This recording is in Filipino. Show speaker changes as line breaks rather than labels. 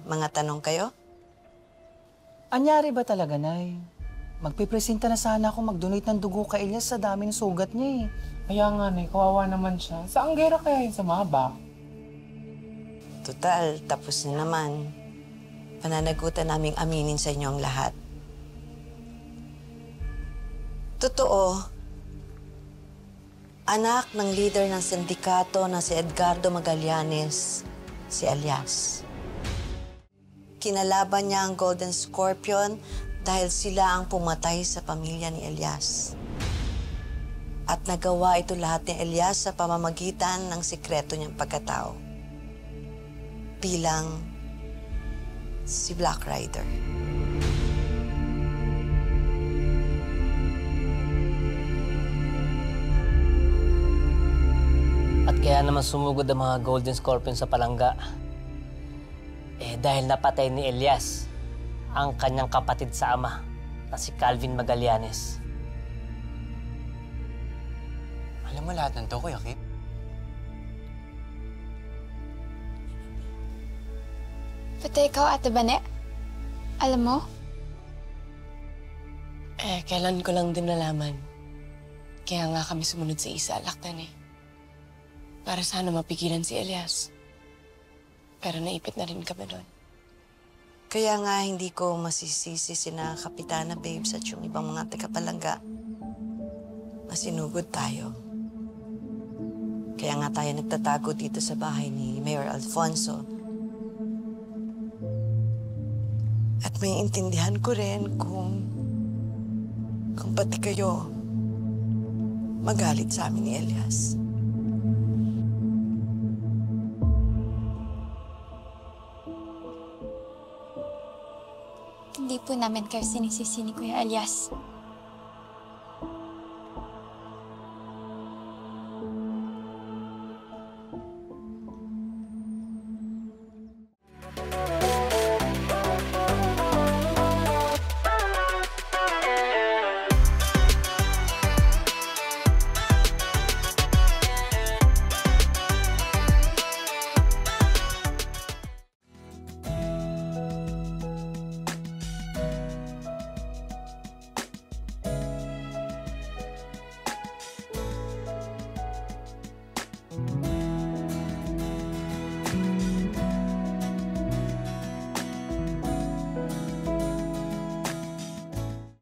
mga tanong kayo?
Anyari ba talaga, Nay? Magpipresenta na sana ako mag-donate ng dugo kay Elias sa dami ng sugat niya eh.
Kaya nga, Nay, kawawa naman siya. Sa anggera kaya yun sumabak?
Total, tapos na naman. Pananagutan naming aminin sa inyo ang lahat. Totoo, anak ng leader ng sindikato na si Edgardo Magallanes, si Elias. Kinalaban niya ang Golden Scorpion dahil sila ang pumatay sa pamilya ni Elias. At nagawa ito lahat ni Elias sa pamamagitan ng sikreto niyang pagkatao. Bilang si Black Rider.
At kaya naman sumugod ang mga Golden Scorpion sa palangga. Dahil napatay ni Elias ang kanyang kapatid sa ama na si Calvin Magallanes.
Alam mo lahat ng to, Kuya Kit?
Pati ikaw, Ate Bane? Alam mo?
Kailan ko lang din nalaman. Kaya nga kami sumunod sa isa, Laktan eh. Para sana mapigilan si Elias. Pero naipit na rin kami doon.
Kaya nga hindi ko masisisi sina Kapitana Babes at yung ibang mga tagapalangga na sinugod tayo. Kaya nga tayo nagtatago dito sa bahay ni Mayor Alfonso. At may intindihan ko rin kung pati kayo magalit sa amin ni Elias.
Hindi po namin kayo sinisisi ni Kuya Elias.